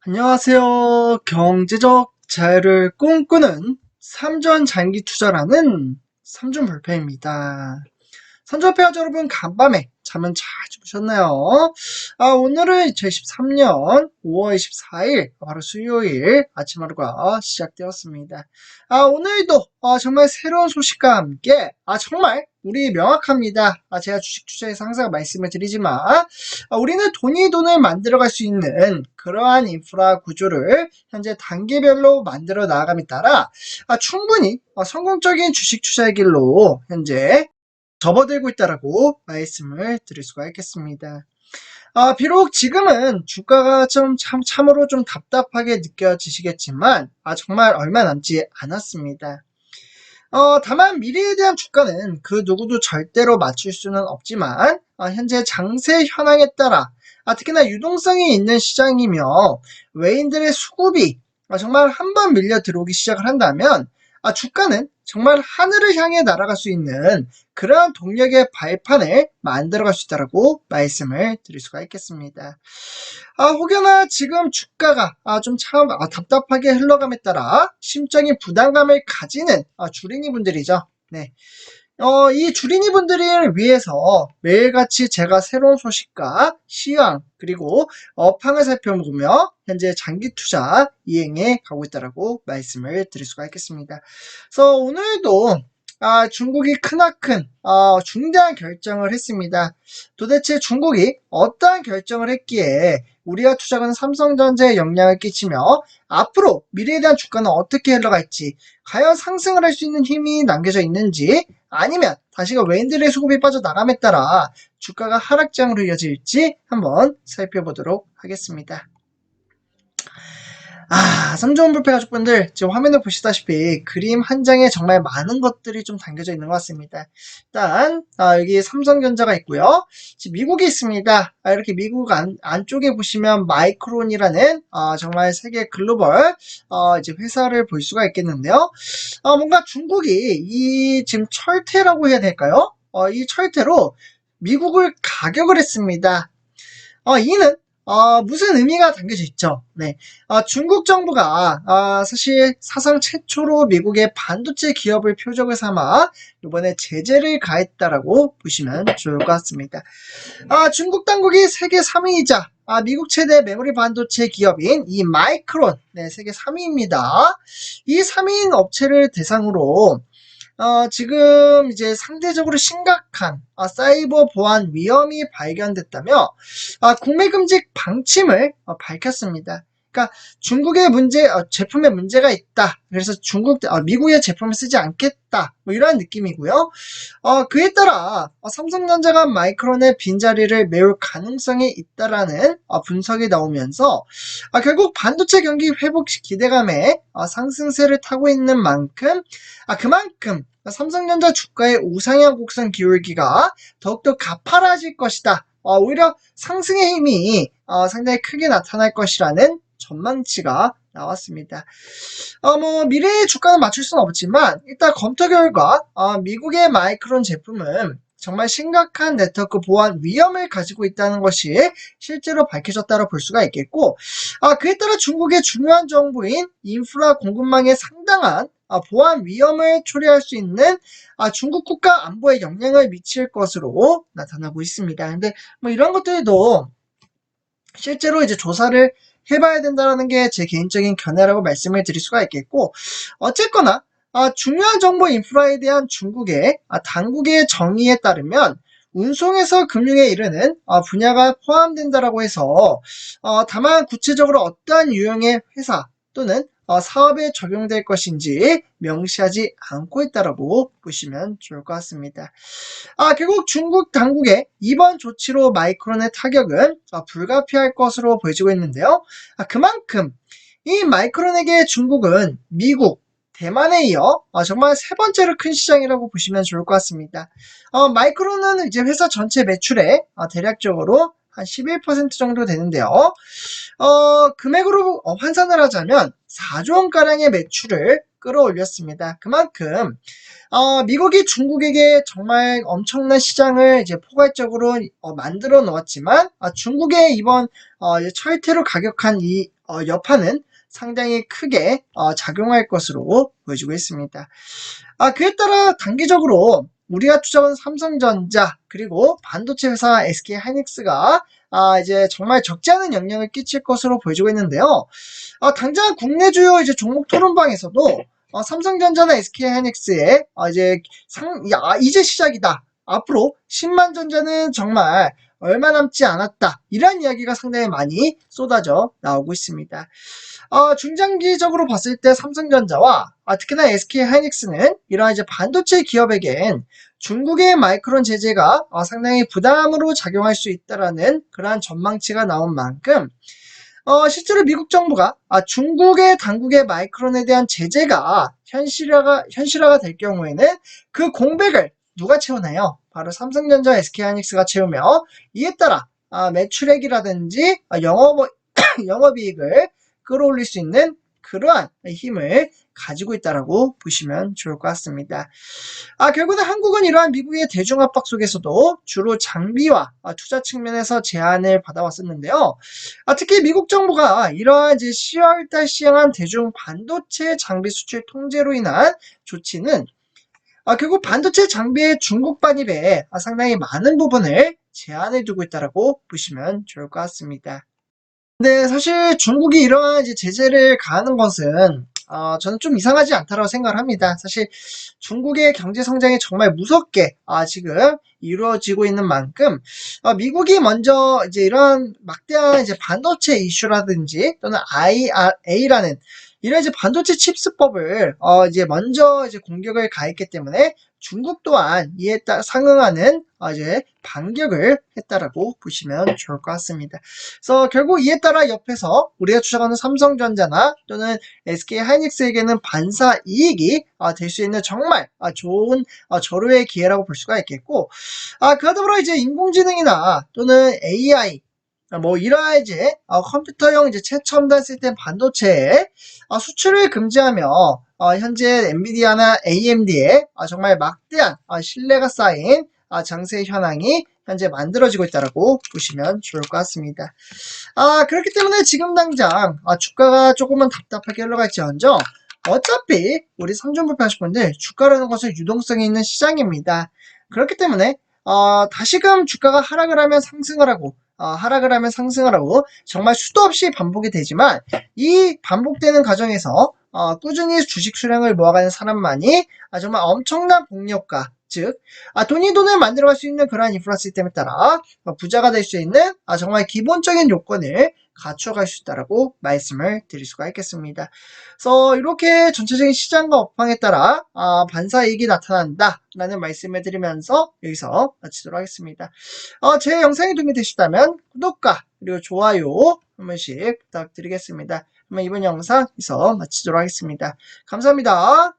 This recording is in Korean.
안녕하세요. 경제적 자유를 꿈꾸는 삼전 장기 투자라는 삼전불패입니다. 삼전불패 여러분, 간밤에 잠은 잘 주무셨나요? 오늘은 2023년 5월 24일 바로 수요일 아침 하루가 시작되었습니다. 오늘도 정말 새로운 소식과 함께 정말 우리 명확합니다. 제가 주식 투자에서 항상 말씀을 드리지만 우리는 돈을 만들어갈 수 있는 그러한 인프라 구조를 현재 단계별로 만들어 나아감에 따라 충분히 성공적인 주식 투자의 길로 현재 접어들고 있다라고 말씀을 드릴 수가 있겠습니다. 비록 지금은 주가가 참으로 좀 답답하게 느껴지시겠지만 정말 얼마 남지 않았습니다. 다만 미래에 대한 주가는 그 누구도 절대로 맞출 수는 없지만 현재 장세 현황에 따라 특히나 유동성이 있는 시장이며 외인들의 수급이 정말 한번 밀려 들어오기 시작을 한다면 주가는 정말 하늘을 향해 날아갈 수 있는 그러한 동력의 발판을 만들어갈 수 있다고 말씀을 드릴 수가 있겠습니다. 혹여나 지금 주가가 좀 참 답답하게 흘러감에 따라 심적인 부담감을 가지는 주린이 분들이죠. 네. 이 주린이 분들을 위해서 매일같이 제가 새로운 소식과 시황 그리고 업황을 살펴보며 현재 장기 투자 이행해 가고 있다라고 말씀을 드릴 수가 있겠습니다. 그래서 오늘도 중국이 크나큰 중대한 결정을 했습니다. 도대체 중국이 어떠한 결정을 했기에 우리가 투자하는 삼성전자에 영향을 끼치며 앞으로 미래에 대한 주가는 어떻게 흘러갈지, 과연 상승을 할 수 있는 힘이 남겨져 있는지, 아니면 다시가 외인들의 수급이 빠져나감에 따라 주가가 하락장으로 이어질지 한번 살펴보도록 하겠습니다. 삼전불패 가족분들, 지금 화면을 보시다시피 그림 한 장에 정말 많은 것들이 좀 담겨져 있는 것 같습니다. 일단 여기 삼성전자가 있고요. 지금 미국이 있습니다. 이렇게 미국 안쪽에 보시면 마이크론이라는 정말 세계 글로벌 이제 회사를 볼 수가 있겠는데요. 뭔가 중국이 이 지금 철퇴라고 해야 될까요? 이 철퇴로 미국을 가격을 했습니다. 이는 무슨 의미가 담겨져 있죠? 네. 중국 정부가 사실 사상 최초로 미국의 반도체 기업을 표적을 삼아 이번에 제재를 가했다라고 보시면 좋을 것 같습니다. 중국 당국이 세계 3위이자 미국 최대 메모리 반도체 기업인 이 마이크론, 네, 세계 3위입니다. 이 3위인 업체를 대상으로 지금 이제 상대적으로 심각한 사이버 보안 위험이 발견됐다며 구매 금지 방침을 밝혔습니다. 그러니까 중국의 제품에 문제가 있다. 그래서 미국의 제품을 쓰지 않겠다. 뭐 이런 느낌이고요. 그에 따라 삼성전자가 마이크론의 빈자리를 메울 가능성이 있다라는 분석이 나오면서 결국 반도체 경기 회복 기대감에 상승세를 타고 있는 만큼 그만큼 삼성전자 주가의 우상향 곡선 기울기가 더욱더 가파라질 것이다. 오히려 상승의 힘이 상당히 크게 나타날 것이라는 전망치가 나왔습니다. 미래의 주가는 맞출 수는 없지만 일단 검토 결과 미국의 마이크론 제품은 정말 심각한 네트워크 보안 위험을 가지고 있다는 것이 실제로 밝혀졌다고 볼 수가 있겠고, 그에 따라 중국의 중요한 정보인 인프라 공급망에 상당한 보안 위험을 초래할 수 있는 중국 국가 안보에 영향을 미칠 것으로 나타나고 있습니다. 근데 이런 것들도 실제로 이제 조사를 해봐야 된다는 게 제 개인적인 견해라고 말씀을 드릴 수가 있겠고, 어쨌거나 중요한 정보 인프라에 대한 중국의 당국의 정의에 따르면 운송에서 금융에 이르는 분야가 포함된다라고 해서 다만 구체적으로 어떠한 유형의 회사 또는 사업에 적용될 것인지 명시하지 않고 있다라고 보시면 좋을 것 같습니다. 결국 중국 당국의 이번 조치로 마이크론의 타격은 불가피할 것으로 보여지고 있는데요. 그만큼 이 마이크론에게 중국은 미국, 대만에 이어 정말 세 번째로 큰 시장이라고 보시면 좋을 것 같습니다. 마이크론은 이제 회사 전체 매출의 대략적으로 한 11% 정도 되는데요. 금액으로 환산을 하자면 4조 원가량의 매출을 끌어올렸습니다. 그만큼 미국이 중국에게 정말 엄청난 시장을 이제 포괄적으로 만들어 놓았지만 중국의 이번 철퇴로 가격한 이 여파는 상당히 크게 작용할 것으로 보여지고 있습니다. 그에 따라 단기적으로 우리가 투자한 삼성전자 그리고 반도체 회사 SK하이닉스가 이제 정말 적지 않은 영향을 끼칠 것으로 보여지고 있는데요. 당장 국내 주요 이제 종목 토론방에서도 삼성전자나 SK하이닉스의 이제 시작이다. 앞으로 10만 전자는 정말 얼마 남지 않았다. 이런 이야기가 상당히 많이 쏟아져 나오고 있습니다. 중장기적으로 봤을 때 삼성전자와 특히나 SK하이닉스는 이러한 이제 반도체 기업에겐 중국의 마이크론 제재가 상당히 부담으로 작용할 수 있다라는 그러한 전망치가 나온 만큼 실제로 미국 정부가 중국의 당국의 마이크론에 대한 제재가 현실화가 될 경우에는 그 공백을 누가 채우나요? 바로 삼성전자, SK하이닉스가 채우며 이에 따라 매출액이라든지 영업이익을 끌어올릴 수 있는 그러한 힘을 가지고 있다라고 보시면 좋을 것 같습니다. 결국은 한국은 이러한 미국의 대중 압박 속에서도 주로 장비와 투자 측면에서 제한을 받아왔었는데요. 특히 미국 정부가 이러한 이제 10월달 시행한 대중 반도체 장비 수출 통제로 인한 조치는 결국 반도체 장비의 중국 반입에 상당히 많은 부분을 제한해 두고 있다라고 보시면 좋을 것 같습니다. 근데 사실 중국이 이러한 이제 제재를 가하는 것은 저는 좀 이상하지 않다라고 생각을 합니다. 사실 중국의 경제 성장이 정말 무섭게 지금 이루어지고 있는 만큼 미국이 먼저 이제 이런 막대한 이제 반도체 이슈라든지 또는 IRA라는 이런 이제 반도체 칩스법을 이제 먼저 이제 공격을 가했기 때문에 중국 또한 이에 따라 상응하는 이제 반격을 했다라고 보시면 좋을 것 같습니다. 그래서 결국 이에 따라 옆에서 우리가 추적하는 삼성전자나 또는 SK하이닉스에게는 반사 이익이 될 수 있는 정말 좋은 절호의 기회라고 볼 수가 있겠고, 그와 더불어 이제 인공지능이나 또는 AI 뭐 이러한 이제 컴퓨터용 이제 최첨단 시스템 반도체의 수출을 금지하며 현재 엔비디아나 AMD에 정말 막대한 신뢰가 쌓인 장세 현황이 현재 만들어지고 있다라고 보시면 좋을 것 같습니다. 그렇기 때문에 지금 당장 주가가 조금은 답답하게 흘러갈지언정 어차피 우리 삼중불패하실 분들 주가라는 것은 유동성이 있는 시장입니다. 그렇기 때문에 다시금 주가가 하락을 하면 상승을 하고 하락을 하면 상승을 하고 정말 수도 없이 반복이 되지만 이 반복되는 과정에서 꾸준히 주식 수량을 모아가는 사람만이 정말 엄청난 복력가 즉 돈을 만들어갈 수 있는 그러한 인프라 시스템에 따라 부자가 될 수 있는 정말 기본적인 요건을 갖춰갈 수 있다라고 말씀을 드릴 수가 있겠습니다. 그래서 이렇게 전체적인 시장과 업황에 따라 반사이익이 나타난다 라는 말씀을 드리면서 여기서 마치도록 하겠습니다. 제 영상이 도움이 되셨다면 구독과 그리고 좋아요 한 번씩 부탁드리겠습니다. 그러면 이번 영상 여기서 마치도록 하겠습니다. 감사합니다.